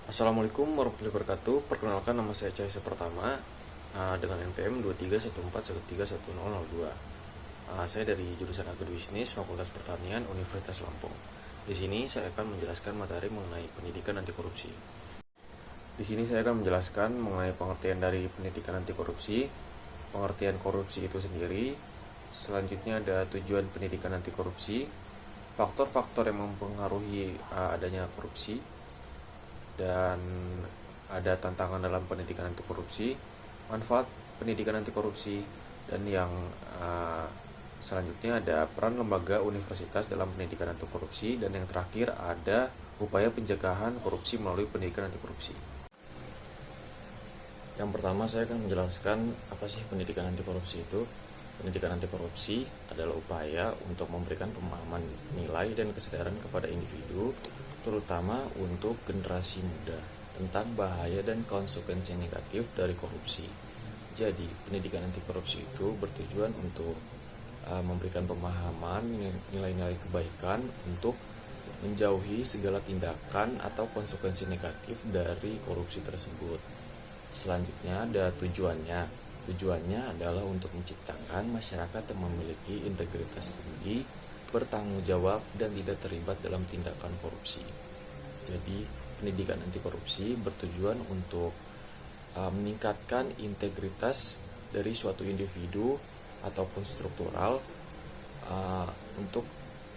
Assalamualaikum warahmatullahi wabarakatuh. Perkenalkan, nama saya Cahaya Pertama dengan NPM 2314131002. Saya dari jurusan Agribisnis Fakultas Pertanian Universitas Lampung. Di sini saya akan menjelaskan materi mengenai pendidikan anti korupsi. Di sini saya akan menjelaskan mengenai pengertian dari pendidikan anti korupsi, pengertian korupsi itu sendiri. Selanjutnya ada tujuan pendidikan anti korupsi, faktor-faktor yang mempengaruhi adanya korupsi, dan ada tantangan dalam pendidikan anti korupsi, manfaat pendidikan anti korupsi, dan yang selanjutnya ada peran lembaga universitas dalam pendidikan anti korupsi, dan yang terakhir ada upaya pencegahan korupsi melalui pendidikan anti korupsi. Yang pertama saya akan menjelaskan apa sih pendidikan anti korupsi itu. Pendidikan anti korupsi adalah upaya untuk memberikan pemahaman nilai dan kesadaran kepada individu, terutama untuk generasi muda, tentang bahaya dan konsekuensi negatif dari korupsi. Jadi, pendidikan anti korupsi itu bertujuan untuk memberikan pemahaman nilai-nilai kebaikan untuk menjauhi segala tindakan atau konsekuensi negatif dari korupsi tersebut. Selanjutnya ada tujuannya. Tujuannya adalah untuk menciptakan masyarakat yang memiliki integritas tinggi, bertanggung jawab, dan tidak terlibat dalam tindakan korupsi. Jadi, pendidikan anti korupsi bertujuan untuk meningkatkan integritas dari suatu individu ataupun struktural untuk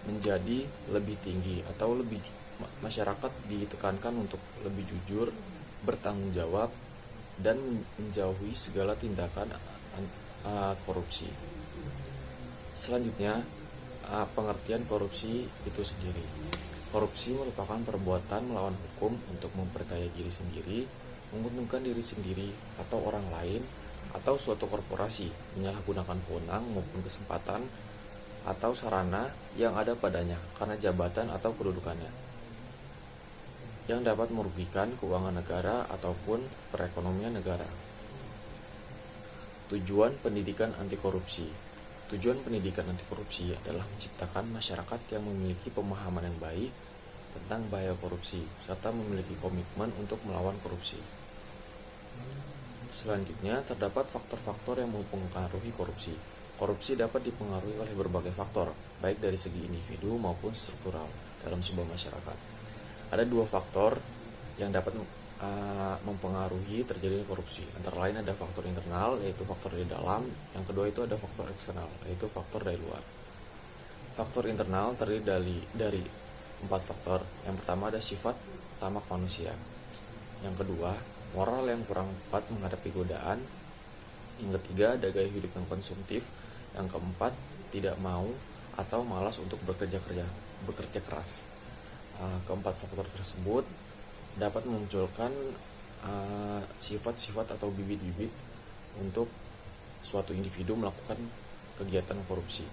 menjadi lebih tinggi, atau lebih masyarakat ditekankan untuk lebih jujur, bertanggung jawab, dan menjauhi segala tindakan korupsi. Selanjutnya, pengertian korupsi itu sendiri. Korupsi merupakan perbuatan melawan hukum untuk memperkaya diri sendiri, menguntungkan diri sendiri atau orang lain, atau suatu korporasi menyalahgunakan wewenang maupun kesempatan atau sarana yang ada padanya karena jabatan atau kedudukannya, yang dapat merugikan keuangan negara ataupun perekonomian negara. Tujuan pendidikan anti korupsi. Tujuan pendidikan anti korupsi adalah menciptakan masyarakat yang memiliki pemahaman yang baik tentang bahaya korupsi, serta memiliki komitmen untuk melawan korupsi. Selanjutnya, terdapat faktor-faktor yang mempengaruhi korupsi. Korupsi dapat dipengaruhi oleh berbagai faktor, baik dari segi individu maupun struktural dalam sebuah masyarakat. Ada dua faktor yang dapat mempengaruhi terjadinya korupsi. Antara lain ada faktor internal, yaitu faktor dari dalam. Yang kedua itu ada faktor eksternal, yaitu faktor dari luar. Faktor internal terdiri dari 4 faktor. Yang pertama ada sifat tamak manusia. Yang kedua, moral yang kurang tepat menghadapi godaan. Yang ketiga, ada gaya hidup yang konsumtif. Yang keempat, tidak mau atau malas untuk bekerja keras. Keempat faktor tersebut dapat memunculkan sifat-sifat atau bibit-bibit untuk suatu individu melakukan kegiatan korupsi.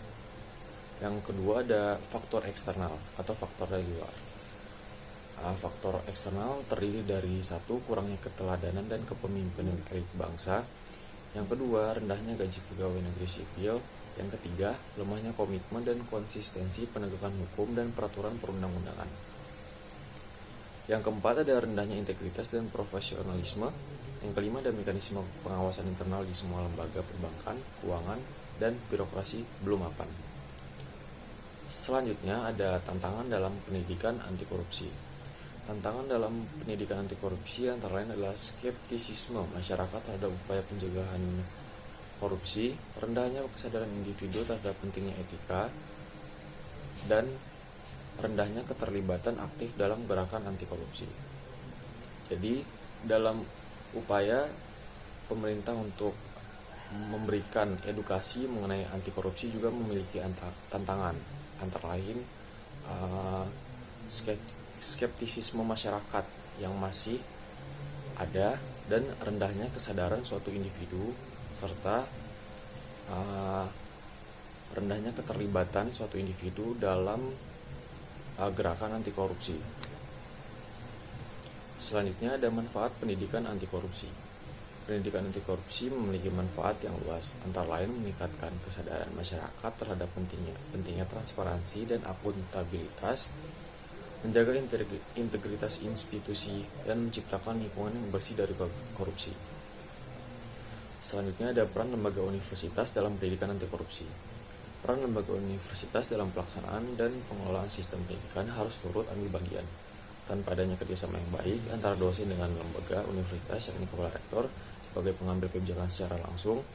Yang kedua ada faktor eksternal atau faktor dari luar. Faktor eksternal terdiri dari satu, kurangnya keteladanan dan kepemimpinan elit bangsa. Yang kedua, rendahnya gaji pegawai negeri sipil. Yang ketiga, lemahnya komitmen dan konsistensi penegakan hukum dan peraturan perundang-undangan. Yang keempat ada rendahnya integritas dan profesionalisme. Yang kelima ada mekanisme pengawasan internal di semua lembaga perbankan, keuangan, dan birokrasi belum mapan. Selanjutnya ada tantangan dalam pendidikan anti korupsi. Tantangan dalam pendidikan anti korupsi antara lain adalah skeptisisme masyarakat terhadap upaya pencegahan korupsi, rendahnya kesadaran individu terhadap pentingnya etika, dan rendahnya keterlibatan aktif dalam gerakan anti korupsi. Jadi, dalam upaya pemerintah untuk memberikan edukasi mengenai anti korupsi juga memiliki tantangan, antara lain skeptisisme masyarakat yang masih ada, dan rendahnya kesadaran suatu individu, serta rendahnya keterlibatan suatu individu dalam gerakan anti korupsi. Selanjutnya ada manfaat pendidikan anti korupsi. Pendidikan anti korupsi memiliki manfaat yang luas, antara lain meningkatkan kesadaran masyarakat terhadap pentingnya transparansi dan akuntabilitas, menjaga integritas institusi, dan menciptakan lingkungan yang bersih dari korupsi. Selanjutnya ada peran lembaga universitas dalam pendidikan anti korupsi. Peran lembaga universitas dalam pelaksanaan dan pengelolaan sistem pendidikan harus turut ambil bagian. Tanpa adanya kerjasama yang baik antara dosen dengan lembaga universitas, yakni kepala rektor sebagai pengambil kebijakan secara langsung,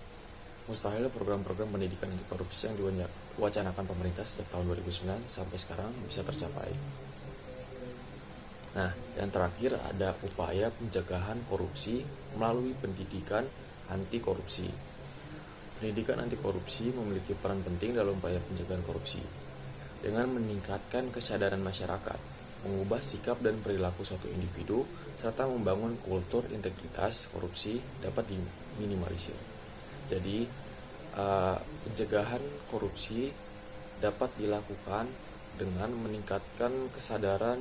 mustahil program-program pendidikan anti korupsi yang diwacanakan pemerintah sejak tahun 2009 sampai sekarang bisa tercapai. Nah, yang terakhir ada upaya pencegahan korupsi melalui pendidikan anti korupsi. Pendidikan anti korupsi memiliki peran penting dalam upaya pencegahan korupsi dengan meningkatkan kesadaran masyarakat, mengubah sikap dan perilaku suatu individu, serta membangun kultur integritas korupsi dapat diminimalisir. Jadi, pencegahan korupsi dapat dilakukan dengan meningkatkan kesadaran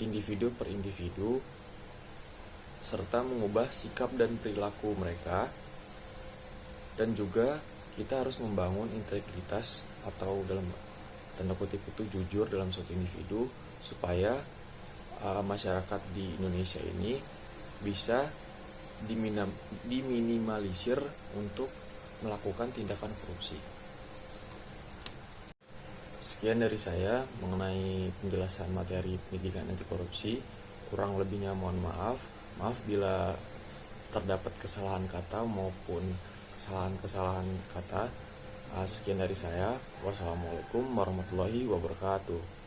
individu per individu, serta mengubah sikap dan perilaku mereka, dan juga kita harus membangun integritas atau dalam tanda kutip itu jujur dalam suatu individu supaya masyarakat di Indonesia ini bisa diminimalisir untuk melakukan tindakan korupsi. Sekian dari saya mengenai penjelasan materi pendidikan anti korupsi. Kurang lebihnya mohon maaf. Maaf bila terdapat kesalahan kata maupun kesalahan-kesalahan kata. Sekian dari saya. Wassalamualaikum warahmatullahi wabarakatuh.